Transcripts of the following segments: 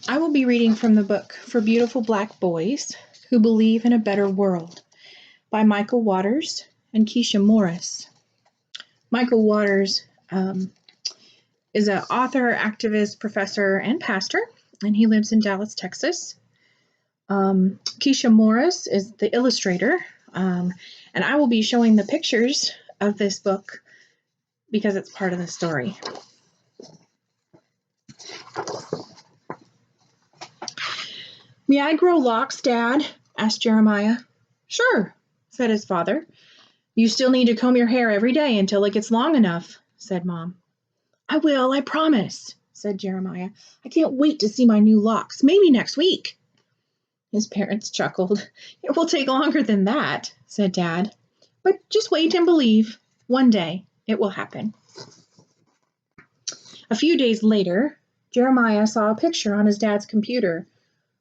I will be reading from the book For Beautiful Black Boys Who Believe in a Better World by Michael Waters and Keisha Morris. Michael Waters is an author, activist, professor, and pastor, and he lives in Dallas, Texas. Keisha Morris is the illustrator, and I will be showing the pictures of this book because it's part of the story. May I grow locks, Dad? Asked Jeremiah. Sure, said his father. You still need to comb your hair every day until it gets long enough, said Mom. I will, I promise, said Jeremiah. I can't wait to see my new locks, maybe next week. His parents chuckled. It will take longer than that, said Dad. But just wait and believe. One day it will happen. A few days later, Jeremiah saw a picture on his dad's computer.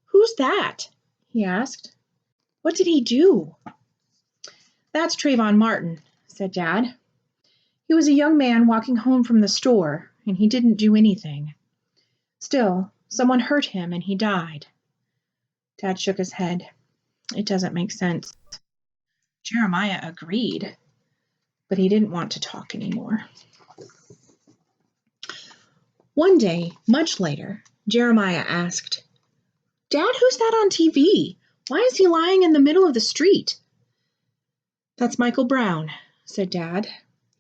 Who's that? He asked. What did he do? That's Trayvon Martin, said Dad. He was a young man walking home from the store, and he didn't do anything. Still, someone hurt him and he died. Dad shook his head. It doesn't make sense. Jeremiah agreed, but he didn't want to talk anymore. One day, much later, Jeremiah asked, Dad, who's that on TV? Why is he lying in the middle of the street? That's Michael Brown, said Dad.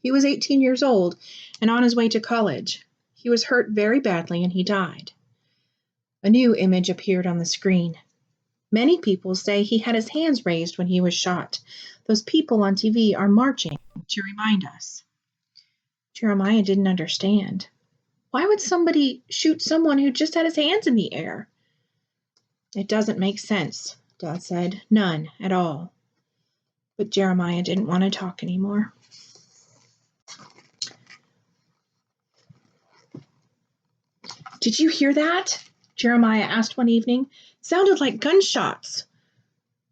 He was 18 years old and on his way to college. He was hurt very badly and he died. A new image appeared on the screen. Many people say he had his hands raised when he was shot. Those people on TV are marching to remind us. Jeremiah didn't understand. Why would somebody shoot someone who just had his hands in the air? It doesn't make sense, Dad said. None at all. But Jeremiah didn't want to talk anymore. Did you hear that? Jeremiah asked one evening. Sounded like gunshots.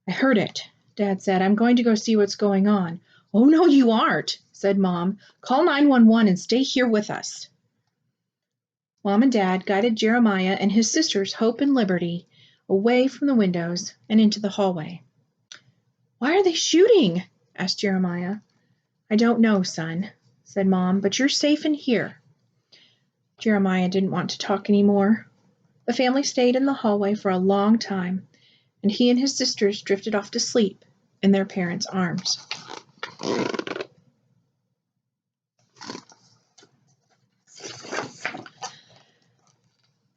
I heard it, Dad said. I'm going to go see what's going on. Oh, no, you aren't, said Mom. Call 911 and stay here with us. Mom and Dad guided Jeremiah and his sisters, Hope and Liberty, away from the windows and into the hallway. Why are they shooting? Asked Jeremiah. I don't know, son, said Mom, but you're safe in here. Jeremiah didn't want to talk anymore. The family stayed in the hallway for a long time, and he and his sisters drifted off to sleep in their parents' arms.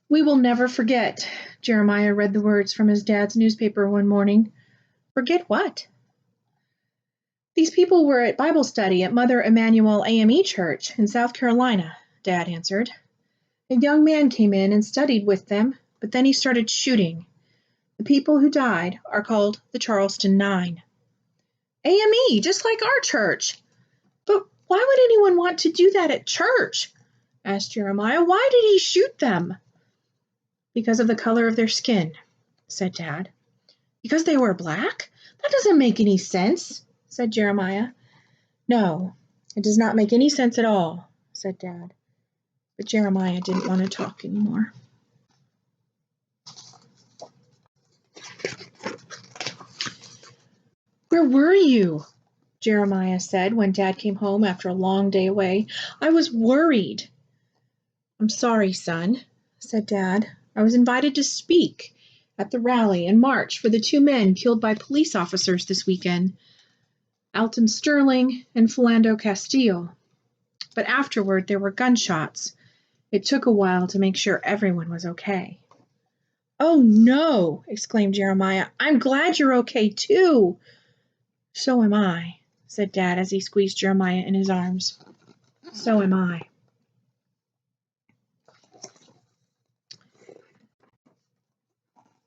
We will never forget, Jeremiah read the words from his dad's newspaper one morning. Forget what? These people were at Bible study at Mother Emanuel AME Church in South Carolina, Dad answered. A young man came in and studied with them, but then he started shooting. The people who died are called the Charleston Nine. AME, just like our church. But why would anyone want to do that at church? Asked Jeremiah. Why did he shoot them? Because of the color of their skin, said Dad. Because they were black? That doesn't make any sense, said Jeremiah. No, it does not make any sense at all, said Dad. But Jeremiah didn't want to talk anymore. Where were you? Jeremiah said when Dad came home after a long day away. I was worried. I'm sorry, son, said Dad. I was invited to speak at the rally and march for the two men killed by police officers this weekend, Alton Sterling and Philando Castile. But afterward, there were gunshots. It took a while to make sure everyone was okay. Oh, no, exclaimed Jeremiah. I'm glad you're okay, too. So am I, said Dad as he squeezed Jeremiah in his arms. So am I.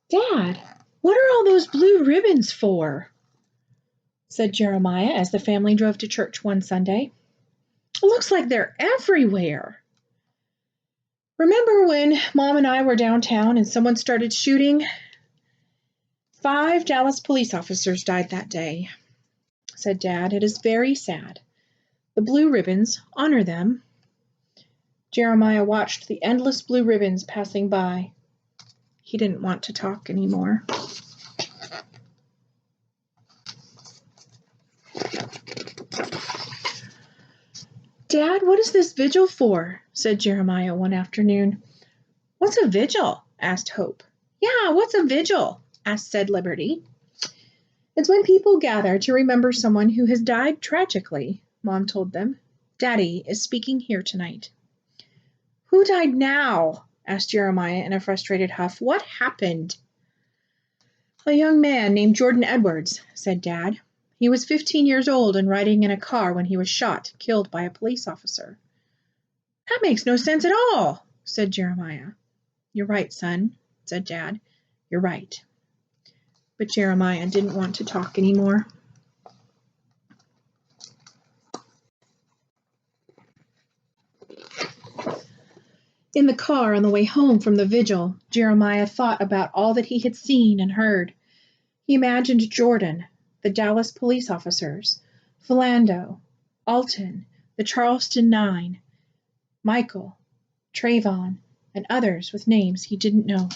Dad, what are all those blue ribbons for? Said Jeremiah as the family drove to church one Sunday. It looks like they're everywhere. Remember when Mom and I were downtown and someone started shooting? 5 Dallas police officers died that day, said Dad. It is very sad. The blue ribbons honor them. Jeremiah watched the endless blue ribbons passing by. He didn't want to talk anymore. "Dad, what is this vigil for?" said Jeremiah one afternoon. "What's a vigil?" asked Hope. "Yeah, what's a vigil?" said Liberty. "It's when people gather to remember someone who has died tragically," Mom told them. "Daddy is speaking here tonight." "Who died now?" asked Jeremiah in a frustrated huff. "What happened?" "A young man named Jordan Edwards," said Dad. "He was 15 years old and riding in a car when he was killed by a police officer." "That makes no sense at all," said Jeremiah. "You're right, son," said Dad. "You're right." But Jeremiah didn't want to talk anymore. In the car on the way home from the vigil, Jeremiah thought about all that he had seen and heard. He imagined Jordan, the Dallas police officers, Philando, Alton, the Charleston Nine, Michael, Trayvon, and others with names he didn't know.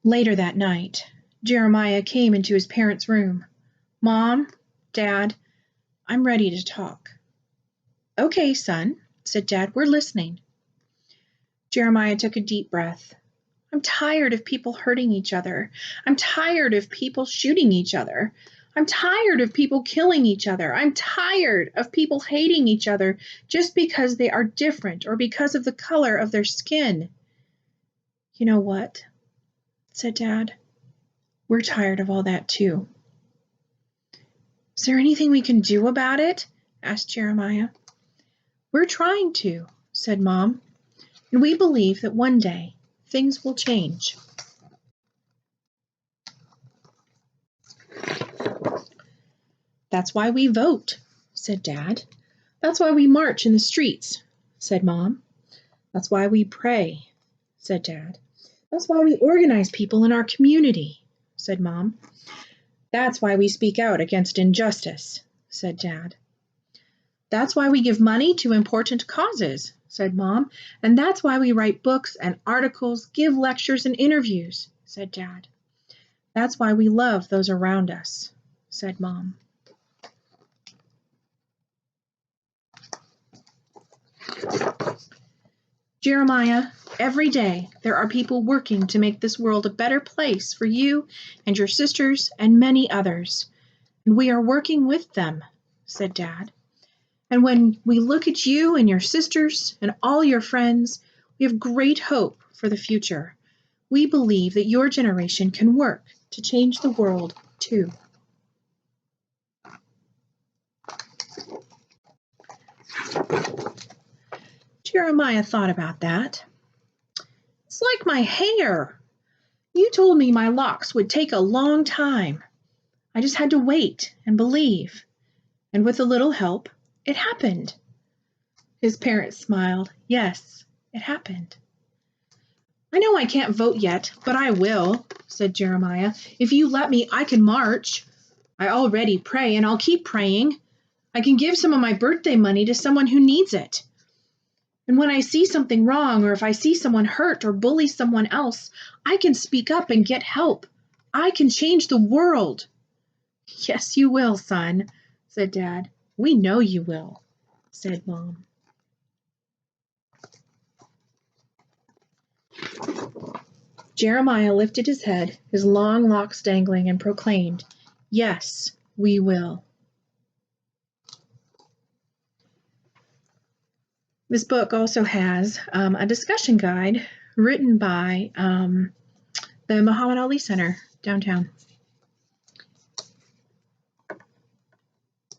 Later that night, Jeremiah came into his parents' room. "Mom, Dad, I'm ready to talk." "Okay, son," said Dad, "we're listening." Jeremiah took a deep breath. "I'm tired of people hurting each other. I'm tired of people shooting each other. I'm tired of people killing each other. I'm tired of people hating each other just because they are different or because of the color of their skin." "You know what?" said Dad. "We're tired of all that too." "Is there anything we can do about it?" asked Jeremiah. "We're trying to," said Mom, "and we believe that one day things will change." "That's why we vote," said Dad. "That's why we march in the streets," said Mom. "That's why we pray," said Dad. "That's why we organize people in our community," said Mom. "That's why we speak out against injustice," said Dad. "That's why we give money to important causes," said Mom. "And that's why we write books and articles, give lectures and interviews," said Dad. "That's why we love those around us," said Mom. "Jeremiah, every day there are people working to make this world a better place for you and your sisters and many others. And we are working with them," said Dad. "And when we look at you and your sisters and all your friends, we have great hope for the future. We believe that your generation can work to change the world too." Jeremiah thought about that. "It's like my hair. You told me my locks would take a long time. I just had to wait and believe. And with a little help, it happened." His parents smiled. "Yes, it happened." "I know I can't vote yet, but I will," said Jeremiah. "If you let me, I can march. I already pray, and I'll keep praying. I can give some of my birthday money to someone who needs it. And when I see something wrong, or if I see someone hurt or bully someone else, I can speak up and get help. I can change the world." "Yes, you will, son," said Dad. "We know you will," said Mom. Jeremiah lifted his head, his long locks dangling, and proclaimed, "Yes, we will." This book also has a discussion guide written by the Muhammad Ali Center downtown.